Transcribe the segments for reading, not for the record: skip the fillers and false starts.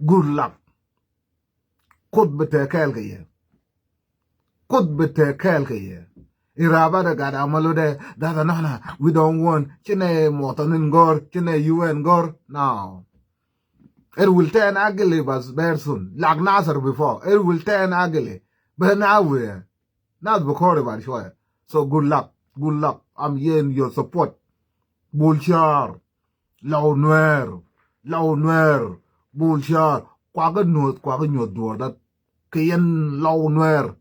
good luck. Could be take care. Could be take care. Irabada gada amalude dada nana. We don't want chine motanin gor, chine UN gor. Now it will turn ugly, but very soon. Like Nasser before, it will turn ugly. But now we're not because about sure. So good luck, good luck. I'm hearing your support. Bullshar, low Nuer, bullshar. Quagga door that Kayan low Nuer.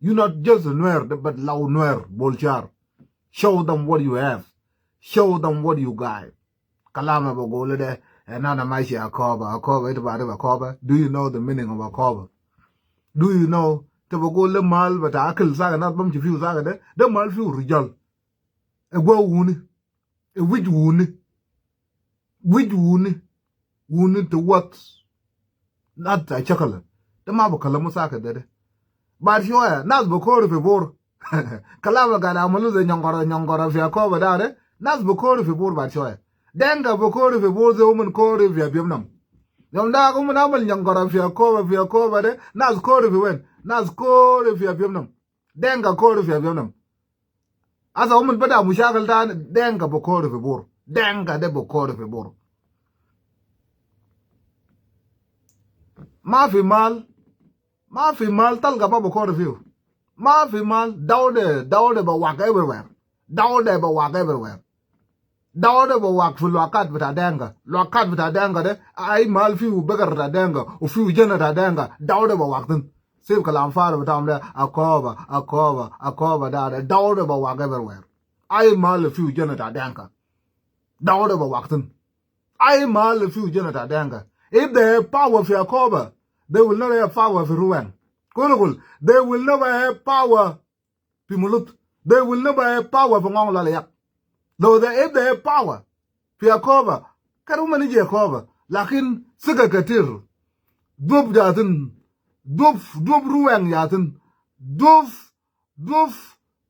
You're not just a Nuer, but low Nuer, bullshar. Show them what you have. Show them what you got. Kalama Bogole there. And now I say Akoba, it's about Akoba. Do you know the meaning of Akoba? Do you know the Bogole mal, but I kill Saga, not bump you feel Saga there? The mal feel Rijal. A well wound, a which wound to what? Not a chocolate. The Mabo Kalamusaka there. But sure, not Bokor if you bore. Kalama got Amalu and Yongora of Akoba there. Not Bokor if you bore, but sure. Denga bokor if you bore the woman core if you have them. Yonda woman amal Yongora of Akoba there. Nas core if you went. Nas core if you have them. Denga core if you have them. As a woman better Mushakal Dan, Denga bokor if you bore. Denga de bokor if you bore. Mafi mal, talga pa bokor if you. Mafi mal, daude ba wak everywhere. Daude ba wak everywhere. Daude ba wak fu lokat vita denga de, ay mal fiu begar ta denga, u fiu jena ta denga, daude ba wak dun. Save kalam fara vita amde, Akoba da, daude ba wak everywhere. Ay mal fiu jena ta denga. Daude ba wak dun. Ay mal fiu jena ta denga. If they have power for Akoba, they will not have power for Ruan. They will never have power for Mulut. They will never have power for Ngongolayak. Though if they have power for Akoba, Karumani Akoba, Lakin Sigakatir, Dub Yatin, Dub Ruan Yatin, Dub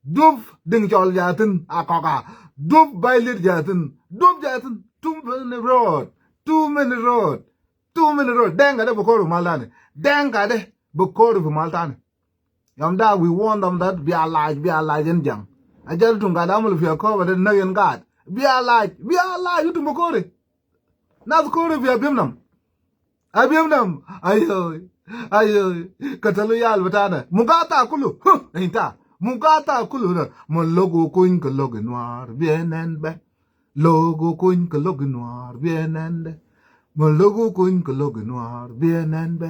Dingjol Yatin, Akoka, Dub Bailit Yatin, Dub Yatin, 2 many road. 2 minute road. Denga de Bokoro Malani. Denga de Bokoro Maltani. Yamda, we warn them that be alive in Jang. I just don't got amul if you're covered in Nayan God. Be alive, you to Bokori. Not Kori if you have them. I beam them. Ayo, Cataluyal Vatana. Mugata Kulu. Ain't that? Mugata Kulu. Mon logo coin Kalogan noir. Bien and be. Logo coin Kalogan noir. Bien and mon logo coin Kalogan noir. Bien and be.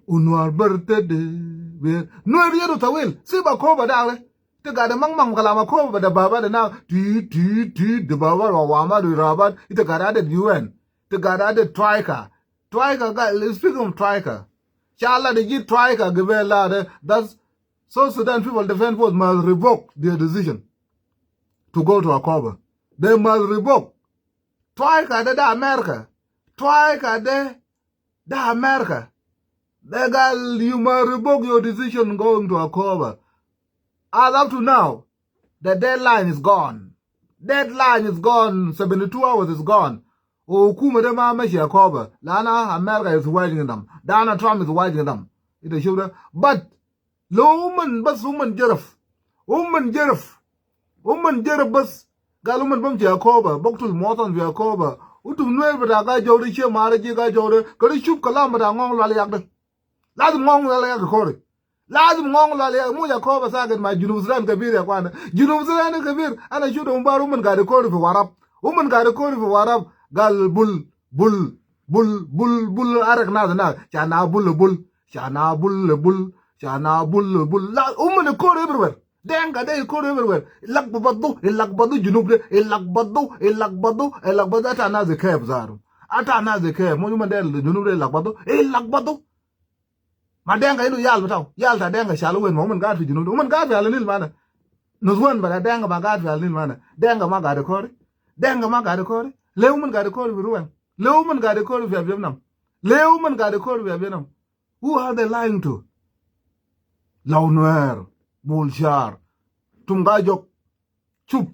Unoir birthday. Nuer yeru tawil. Siba Koba dale. The guy the Mang Kalama Koba the Baba the now. The Baba or Wama the Rabat. It got added UN. The got added Triker. Triker got, let's speak of Triker. Chala the G Triker give a lad. That's so Sudan people defense force must revoke their decision to go to Akoba. They must revoke. Triker the America. Triker the America. The girl, you must revoke your decision going to Akoba. As up to now, the deadline is gone. 72 hours is gone. Kuma de ma meshi Akoba. Lana America is waiting them. Donald Trump is waiting them. It is sure. But woman jerif. Woman jerif bus. Gal woman bum Akoba. Boktul motan via Akoba. Utum Nuer bata jori che mara jiga jori. Kari chup kalam bata ngong lali yakde. Lazim ngong lali yak kori. Lazim ngong lali yak mu Akoba saget ma Junub Sudan kabir yakwana. Junub Sudan kabir. Ana shudo umbar woman gade kori for warap. Woman gade kori for warap. Gal bull arak na chana bull la umman ko everywhere denga de ko everywhere ilak badu junub de ilak badu ata na ze keb zaru ata na ze keb mo yuma de junub de ilak badu ma denga ilu yal bataw yal ta denga shalu wen mo man ga fi junub man ga fi alnil mana nuzwan bada denga ma ga fi alnil mana denga ma ga de ko Leuman got a call with Ruan. Leuman got a call with Vietnam. Leuman got a call with Vietnam. Who are they lying to? Nuer, Bulshar, Tungajok, Chup,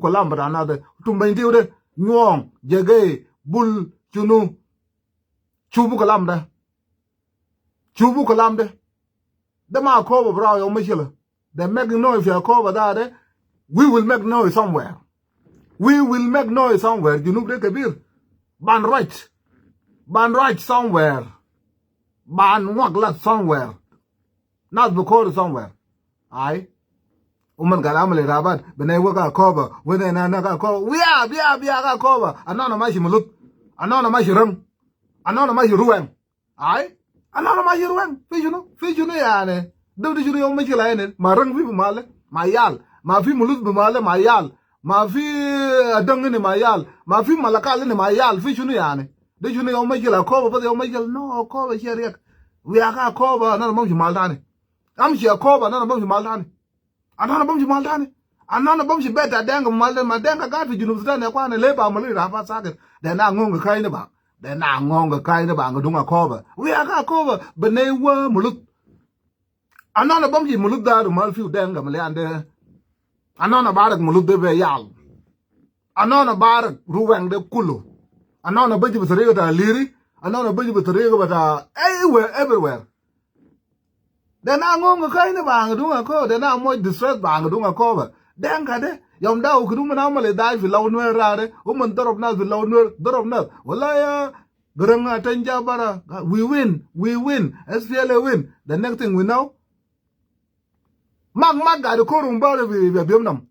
Colamba, another, Tumbaindiude, Nuong, Jagay, Bull, Chunu, chubu kalam da chubu kalam da ma Akoba bra yo mishila they make noise for Akoba da we will make noise somewhere you know the kabir ban right somewhere ban waglat somewhere not because somewhere ai Uman galamale rabat benay waga Akoba when na ga Akoba we are ga Akoba anona mashi mulut anona mashi ram anona mashi ruwan ai anona mashi ruwan fijuno yani dawdi juro yom mashi layene ma rang fi male ma yal ma fi mulut bi male ma yal ma fi adang ni ma yal ma fi malakal ni ma yal fijuno yani de juno yom mashi la Akoba ba yom mashi no Akoba shariak we are ga Akoba anona mashi maldani am shi Akoba anona mashi maldani anana bamji maldani anana bamji beta denga maldan madenga gatu junub sudan ya kwana leba mali rafa saket da na ngonga kaina ba ngadunga Akoba we aka Akoba bene wa mulut anana bamji mulut daru mal fiu denga mali ande anana barak mulut de be yal anana barak ruwang de kulu anana baji basarega ta liri anana baji basarega bata everywhere then I ngonga kaina ba ngadunga ko then I mo distress ba ngadunga ko ba den ka de yom da ku dum na male dai fi law Nuer rare o man dorob na fi law Nuer dorob na wala ya garanga tanja bara we win SPLA win the next thing we know mag ga de ko rum ba bi biam nam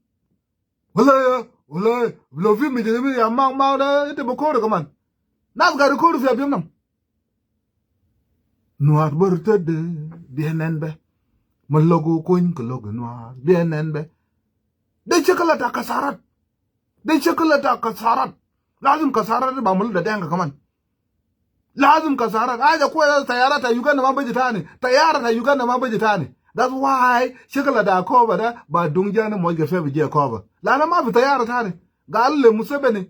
wala lo fi mi de mi ya mag da ite bo ko de man nas ga de ko fi biam nam Nuer burte de bienen be malogo koin ko logo Nuer bienen be de chocolate kasarat lazim kasarat ba mul da denga kaman lazim kasarat aja ko tayara ta Uganda ma baji tani that's why chocolate Akoba da ba dungja na mo ga fe bi Akoba la na ma fi tayara tani galle musebene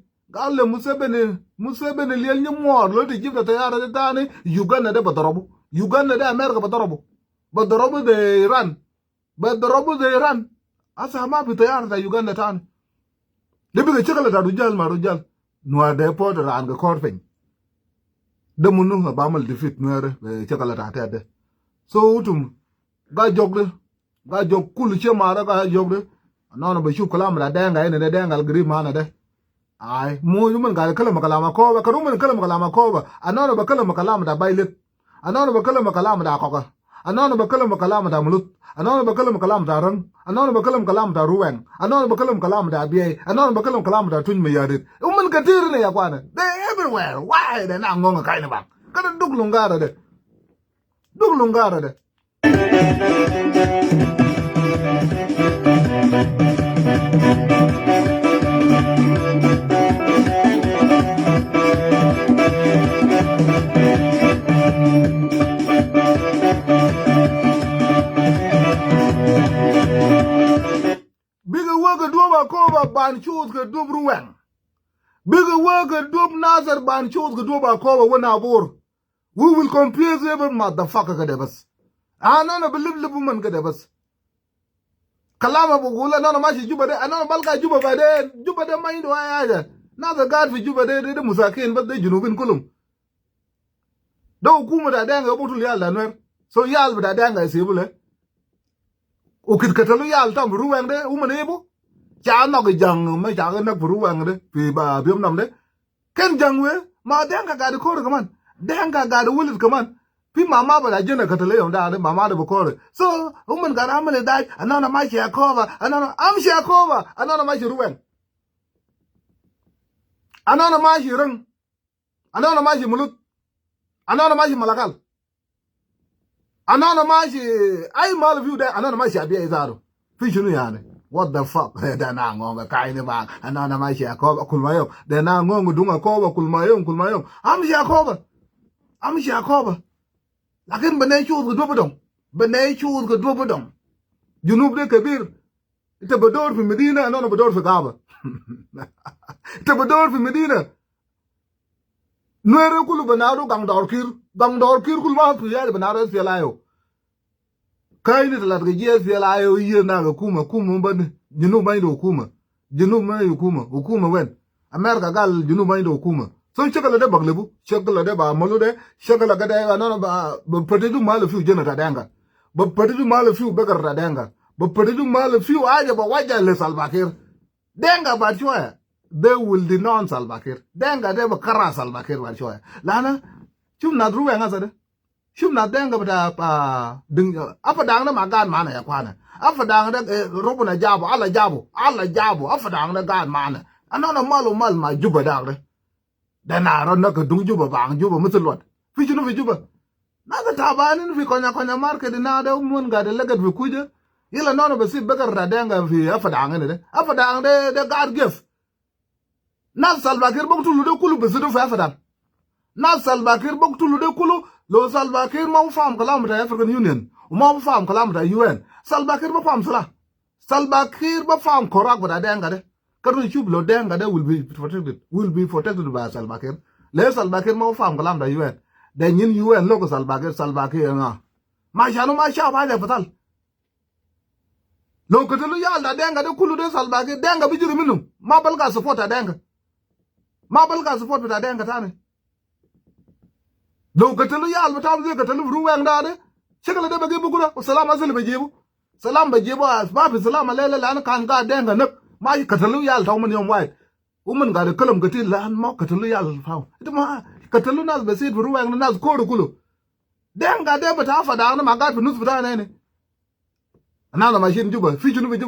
liel ni mor lo di jibta tayara tani Uganda da badarabu Uganda da America badarabu de Iran asa ma bi tayar da Uganda tan libi ga chekala da rujal Nuer de po da an ga korfen de munu ba mal defeat Nuer chekala ta de so utum ga jog kulu che mara ga jogde anona ba shu kalam da denga ene de dengal gri mana de ai mu yuman ga kalama ko ba karuman kalama ko ba anona ba kalama da bailet anona ba kalama da koka anona ba kalama da mulut anona ba kalama da ran anona ba kalama da ruwan anona ba kalama da biye anona ba kalama da tun me yarit umman katir ne ya kwana they everywhere why they na ngonga kaina ba kada duk lungara de Bigger work a dub Akoba ban choose个 dub ruwen. Bigger work a dub Nazar ban choose个 dub Akoba when abor. We will compare every motherfucker kadebas. Anana believe woman kadebas. Kalama bugula nana mashi juba de anana balka juba de mind wa ya. Nazar god fi juba de musakin but de junubin kulum. Do hukuma da danga botul yal da Nuer. So yal da danga isibule. Ukit katalu yal tam ruwang de umane bo cha no ga jang ma cha ga nak ruwang de fi ba biom nam de ken jang we ma denga ga de ko kaman denga ga de wulit kaman fi mama ba da jena katale yom da mama da ko so uman ga amale dai anana ma shi Akoba anana am shi Akoba anana ma shi ruwang anana ma shi rang anana ma shi mulut anana ma shi malakal anana mashi ai mal view da anana mashi abiya izaro fi shunu yani what the fuck da na ngonga kaini ba anana mashi Akoba kulmayo da na ngonga dunga Akoba kulmayo am shi Akoba lakin bane chu ga dobo dong junub de kabir ita bador fi Medina anana bador fi Kaaba ita bador fi Medina Nuer kulu banaro gang dorkir kulma fi yar banaro fialayo kaini talat ga je fialayo yena ga kuma ban junub mai do hukuma wen America gal junub mai do hukuma so shakala de baglebu shakala de ba malude shakala ga de anana ba padidu mal fiu jenata denga ba padidu mal fiu begar da denga ba padidu mal fiu aja ba waja le salbakir denga ba choya they will denounce salbakir denga de ba kara salbakir ba choya lana chum na druwe ngasa de chum na denga ba ding apa dang na magan mana ya kwana apa dang de robo na jabo ala jabo apa dang na gan mana anana malu mal ma juba dang de dana ron na ka dung juba bang juba mutulot fi juba na ka tabani fi konya market na da mun ga da lagat fi kuje ila nono be si begar da denga fi afadang ne de afadang de god gift na salbakir bok tulu de kulu be sidu fi afadang na salbakir bok tulu de kulu lo salbakir ma fam kalam ta African Union ma fam kalam ta UN salbakir ba fam sala salbakir ba fam korak ba da denga de kadu chublo denga de will be protected by salbakir le salbakir ma fam kalam da UN de nyin UN lo ko salbakir nga ma shanu ma sha ba da fatal lo ko tulu yal da denga de kulu de salbakir denga bi juru minum ma balga support denga ma balga support da denga tane lo ko tulu yal ba tam ze ko tulu ruwang da de shikala de bagi bugura salama zul bajibu salam bajibu asbab salama lele lan kan ga denga nak ma katalu yal taw man yom wait umman ga de kalam gati lan ma katalu yal faw ita ma katalu nas basit ruwang nas ko kulu denga de bata fa da na magat nus bata ne ana la machine juba fi junu fi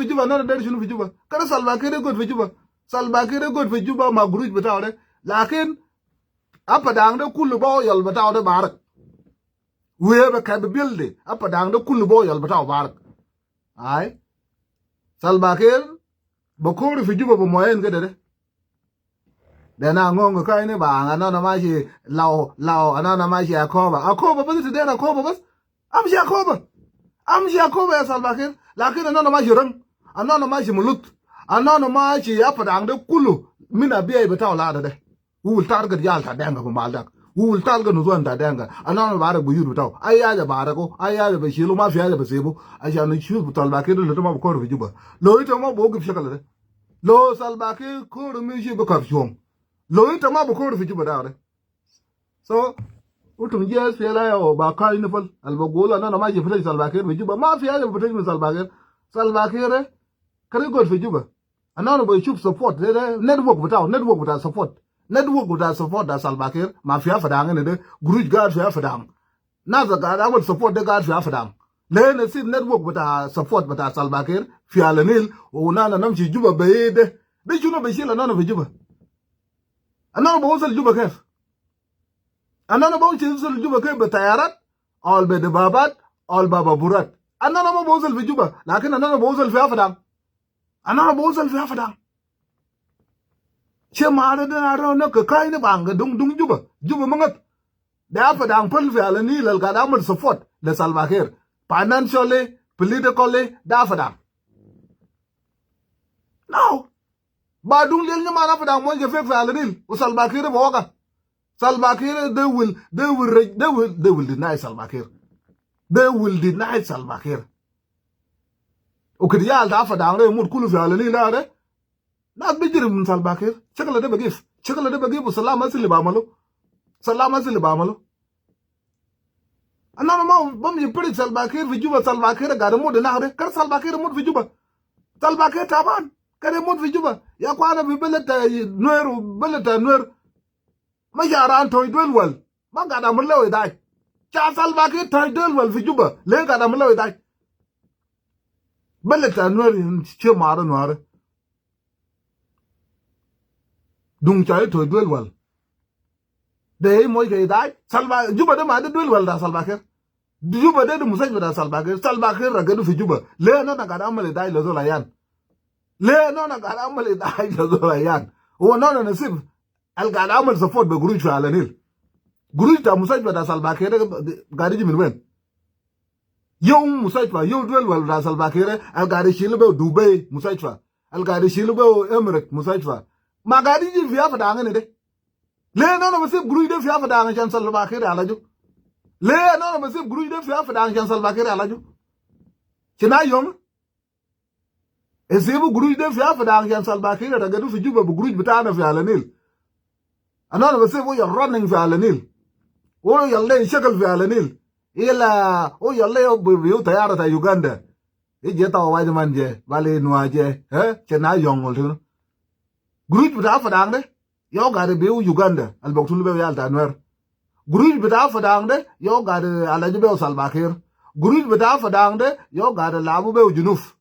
juba na de junu fi juba kada salbakir god fi juba salbakir god fi juba ma guruj bata de lakin apa dang de kulu bo yal bata de barak we be ka bilde apa dang de kulu bo yal bata barak ai salbakir bokori fi juba bo moyen gede de na ngongo kai ne ba ana na mashi law ana na mashi akoba bas de na akoba bas amshi akoba ya salbakir lakin ana na mashi ran ana na mashi mulut ana na mashi apa dang de kulu mina biya bata la de wul target yal ta denga ko maldak wul target no zonda denga ana na bare bu yuru taw ayya ja bare ko ayya be shilu ma fiya be sebu aja no chu bu salbakir lo to ma ko fi juba lo ito ma bo gif shakala de lo salbakir ko mi shi be ka fiom lo ito ma bo ko fi juba da de so utum yes fiya ya ba kai ni fal albagola na ma ji fita salbakir fi juba ma fiya be fita salbakir kare go fi juba ana no bo chup support de network buta support da salbakir ma fiya fadang ne de guruj ga fiya fadang na za ga da support de ga fiya fadang le ne sim network buta support buta salbakir fiya lanil o na nam ci juba be de juno be shila na no fi juba ana bo wosal juba kef ana bo ci wosal juba kef be tayarat all be de babat all baba burat ana no bo wosal fi juba lakin ana bo wosal fiya fadang ana bo wosal fiya fadang che mare de na ro na ka kai ne bang dung juba mangat da fa dang pal fi ala ni lal ga da mal support le salbakir financially politically da fa dang now ba dung le ni mana fa dang mo je fe fi ala ni o salbakir bo ga salbakir they will deny salbakir o kidiyal da fa dang re mut kulu fi ala ni la re na bijir mun salbakir chakala de bagif salama sili ba malo anana ma bam ye pedi salbakir fi juba salbakir ga mo de na kar salbakir mo fi juba salbakir taban kare mo fi juba ya kwana bi belata nuer ma yaran toy dwel ma ga da mo lewe dai cha salbakir toy dwel fi juba le ga da mo lewe dai belata nuer che mara nuare dung chai to duel wal de moy ke dai salba juba de ma de duel wal da salbakir juba de musaj da salbakir ra gadu fi juba le no na ga amale dai lo zola yan o no na nasib al ga amal support be guruj ala nil guruj ta musaj da salbakir ga di min wen yow musaj yow duel wal da salbakir al ga di shilbe dubai musaj al ga di shilbe emirate musaj magadi ji fiya fadang ne de le no masib guru de fiya fadang chan salbakir alaju le no masib guru de fiya fadang chan salbakir alaju kina yom ezebu guru de fiya fadang chan salbakir daga du fi juba bu guru bitana fi alanil أنا بس هو running في على النيل هو يلا شكل في على النيل إلا هو يلا بيو طيارة يوغندا يجي تاو وايد من جه بالي نواجه ها كنا يوم ولتنا جروج بتاع فدان ده يو غاد بيو يوغندا البوكتول بيو يالتا نوير جروج بتاع فدان ده يو غاد على جبيو سالباكير جروج بتاع فدان ده يو غاد لابو بيو جنوف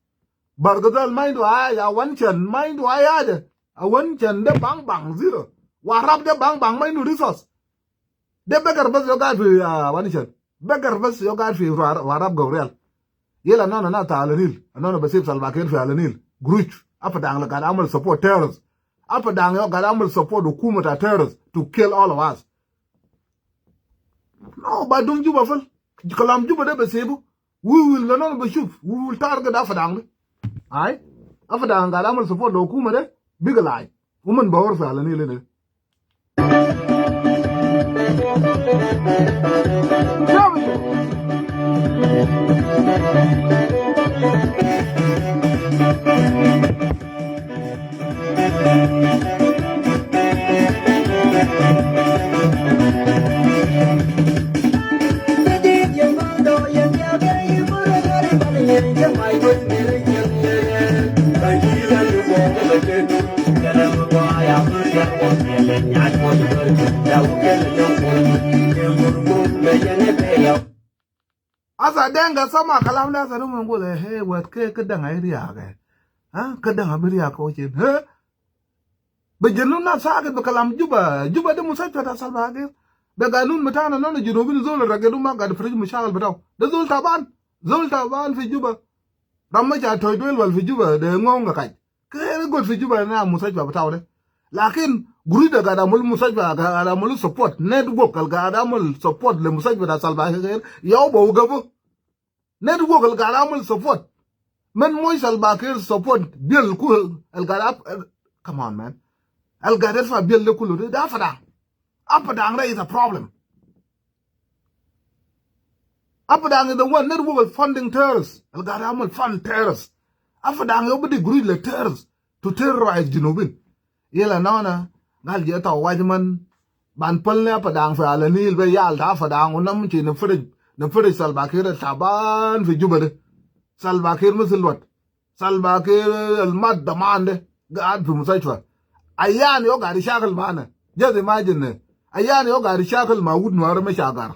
برغزال مايندو يا وانشن مايندو يا ده وانشن ده بang زيرو واراب ده bang مايندو ريسورس ده بقر بس يو غاد في وانشن بقر بس يو غاد في واراب غوريال يلا انا تعال النيل انا بسيب سالباكير في على النيل جروج ابدان قاعد اعمل سبورت تيرورز ابدان يو قاعد اعمل سبورت حكومه تيرورز to kill all of us no badum juba fal kalam juba da basibu we will not bashuf we will target افدان اي افدان قاعد اعمل سبورت حكومه ده big lie ومن باور في على النيل ده Asa denga sama kalam da sanu mun gole he wat ke kedang ai riya ga ha kedang abiriya ko chin he bejenu na sa ke kalam juba de musafir ta salba ga daga nun mutana nan junubin zol rage dum ma ga da frij mushakal bataw da zol taban fi juba ramma ja toy dol wal fi juba de ngonga kai ke gol fi juba na musafir bataw de lakin guri daga da mul musafir ga da mul support network ga da mul support le musafir ta salba ga yaw bo gabo network ga da mul support man moy salba ke support bil ku al ga come on man al ga da fa bil le kulu da fada Apadang is a problem. Apadang is the one network funding terrorists. Al Garam will fund terrorists. Apadang will agree the terrorists to terrorize Junubin. Yela nana, Gal Jeta Whiteman, Ban Pulne Apadang for Alanil, Bayal, Afadang, Unamchi, the fridge Salbakir, Taban, for Jubad. Salbakir Musilwat. Salbakir, Mad demand, God from Saifa. Ayan Yoga, the Shackle Mana. Just imagine it. Ayan yo ga rishakal ma wud nuar me shagar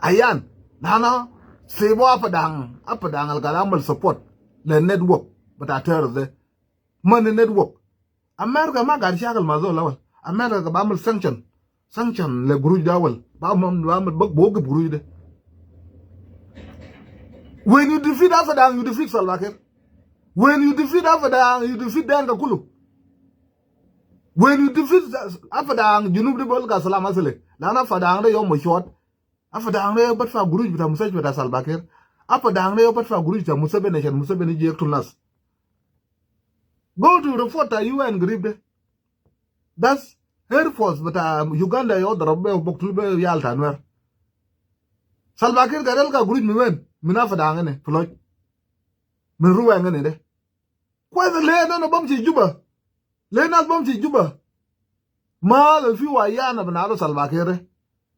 ayan nana sebo apadang al galamal support the network but ater the money network America ma ga rishakal ma zo lawal America ba mal sanction le guru dawal ba mom bo guru de when you defeat apadang you defeat Salvakir when you defeat apadang you defeat Denga Kulu. When you defeat Afadang, you know the Bolga Salamasele, Lana Fadang, you're more short. Afadang, but for Guru with a Musaj with a Salbakir. Apadang, but for Guru, Musabene and Musabene Jektunas. Go to report a UN grieved. That's Air Force, but Uganda, you're the Robbe of Boktube Yalta, where Salbakir Garelka Guru Miwen, Minafadang, Floyd Miruang in it. Why the land on a bumpy Juba? Lenal bomti juba ma le fi wa yana banalo Salbakir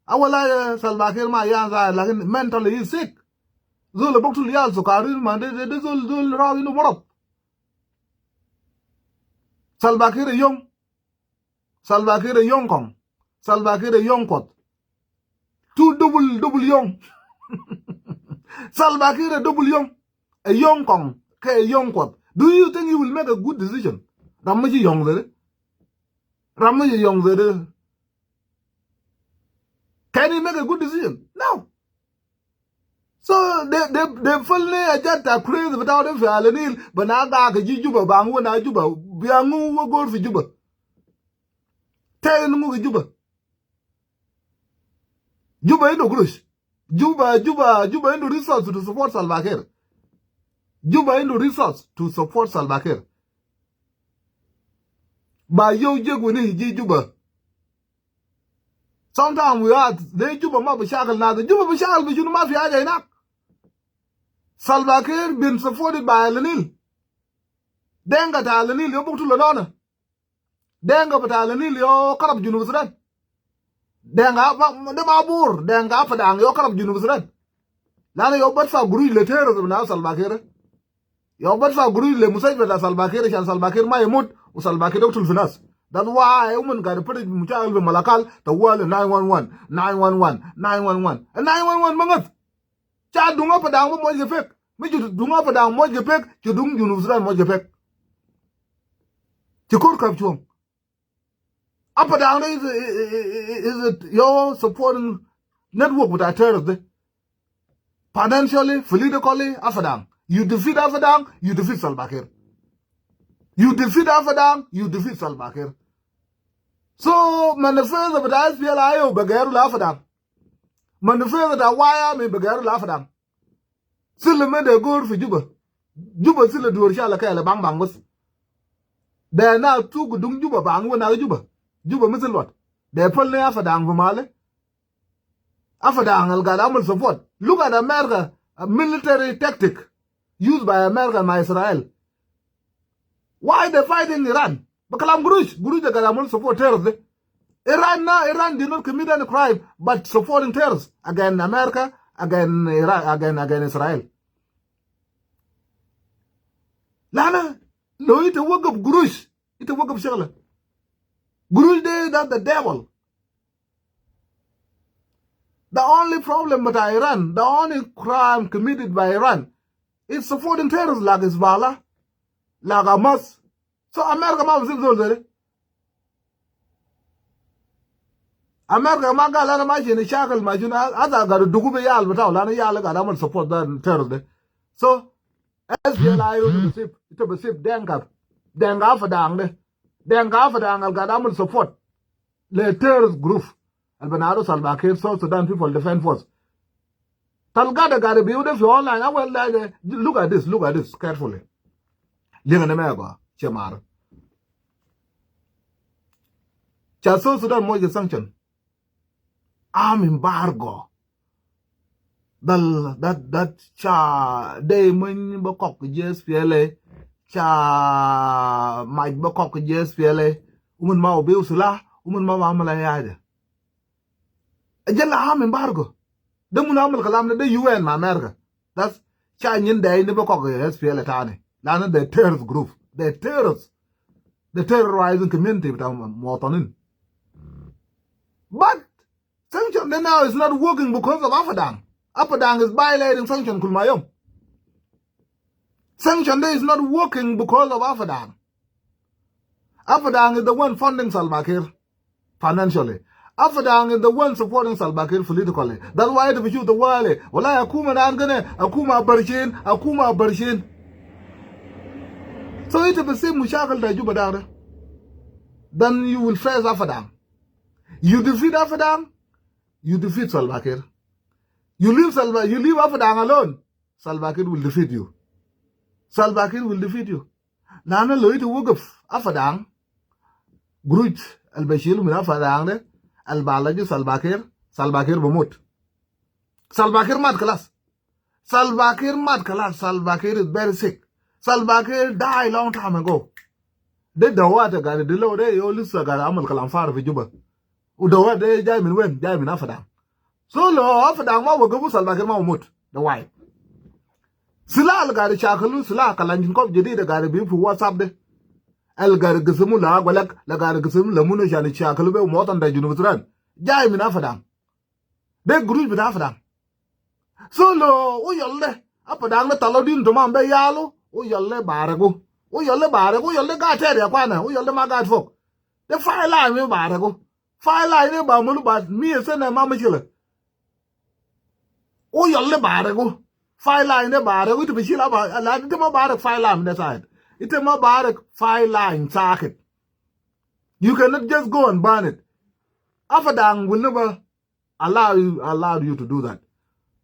awala Salbakir ma yan za lakin mentally is sick zul boktul yal so karin ma de zul rawi no borop Salbakir yong kong Salbakir yong kot two double yong Salbakir double yong a yong kong ke yong kot. Do you think you will make a good decision? Ramaji young there. Can he make a good decision? No. So they fully adjust a crazy without him for Alanil, but now I can Juba, Bangu and Juba, Biangu will go for Juba. Tell him to Juba. Juba into Grush. Juba into resource to support Salvakir. Juba into resource to support Salvakir. By yo jigwini Juba. Sometimes we are they Juba ma bishakal na Juba bishakal bijunu ma fi aja inak. Salvakir been supported by Alanil. Denga ta Alanil yo buktu lanona. denga batala ni yo karab junub sudan denga de mabur denga fadang yo karab junub sudan lana yo bat fa guru le terrorism na salbakir yo bat fa guru le musajba da salbakir shan salbakir ma yamut u salbakir doktul finas. That's why women got to put it muchal be malakal the wall 911 911 911 and 911 mangat cha dunga padang mo je fek mi ju dunga padang mo je fek ju dung junub sudan mo je fek ci kur kap chum apadang is your supporting network with that terrorists financially politically afadang you defeat afadang you defeat salbakir you defeat afadang you defeat salbakir. So manifesto but I feel ayo bagaru la afadang manifesto da waya me bagaru la afadang sile me de gor fi juba sile dur shala kay la bang bang bus de na tu gudung juba bang wona juba misil wat de pol ne afadang vumale afadang al gadamul support. Look at America, a military tactic used by America and Israel. Why they fighting Iran? Bakalam Gurush the gadamul support terrorists. Iran did not commit any crime but supporting terrorists against America, against Iran, against Israel. Lana, no, it's a work of Gurush. It's a work of Shagla. Gurush, that's the devil. The only problem with Iran, the only crime committed by Iran is supporting terrorists like Hezbollah, like Hamas. So America ma was already. America ma gala na ma jini shakal ma jina ada garu dugube yal bataw lana yal ga damal support the terrorists. So SPLI to be sip denga fadang al ga damal support the terrorist group. Albanado Salbakir South Sudan People Defense Force. Talgada got to be with you online. I will look at this carefully. Linga Nemega, Chamar. South Sudan Moja sanction. Arm embargo. That cha de mun bakok JSPLA cha Mike bakok JSPLA umun ma obi usula umun ma amala yaade. Ajala ham embargo. The Munamal Kalam, the UN, my America. That's Chinese day in the book of the SPL Tani. None the terrorist group. The terrorists. The terrorizing community without Mortonin. But sanction now is not working because of Afadang. Afadang is violating sanction Kulmayom. Sanction day is not working because of Afadang. Afadang is the one funding Salva Kiir financially. Afadang is the one supporting Salva Kiir politically. That's why they shoot the wale. Wala akuma nangane, akuma barshin. So it is the same mushakal that you badare. Then you will face Afadang. You defeat Afadang, you defeat Salva Kiir. You leave Afadang alone, Salva Kiir will defeat you. Salva Kiir will defeat you. Nana loy to work of Afadang. Gruj al-Bashir min Afadang de. Al-Balaji Salva Kiir bumut. Salva Kiir mad class. Salva Kiir is very sick. Salva Kiir died long time ago. They dawata gari dilo de yo lisa gari amal kalam far fi Juba. Udawa de jai min Afadang. So lo Afadang ma wagabu Salva Kiir ma umut. The wife. Sila al-gari shakalu sila kalanjin kop jadi de gari bifu WhatsApp de. Al-gari gisimu la agwalak la gari gisimu la munu shani shakalu be umotan da junub Sudan. Jai min Afadang. De gruj bin Afadang. So lo uyolle Afadang na talodin tumambe yalo uyolle baragu. Uyolle gateri akwana uyolle magat fok. De fire line me baragu. Fire line ba mulu ba mi esena mama chile. Uyolle baragu. Fire line baragu to be chila ba la de ma barak fire line that side. It's a Mubarak fire line socket. You cannot just go and burn it. Afadang will never allow you to do that.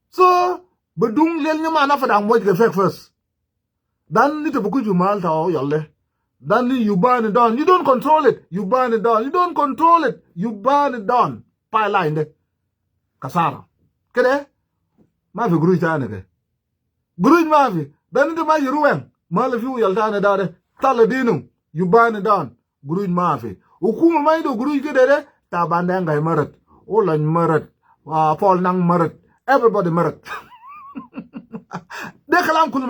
So, but don't let your man Afadang watch the effect first. Then need to put you malta or yolle. Then you burn it down. You don't control it. You burn it down. You don't control it. You burn it down. Fire line de. Kasara. Kede? Mafi gruj tane ke. Gruj mafi. Then need to ma yiruwen. Mal if you yaltana dare, taladinum, you burn it down, gruin mafi. Ukuma mai do guru ke dere ta banda ngai marat. Olan marat. Fall nang marat. Everybody marat. De kalam kul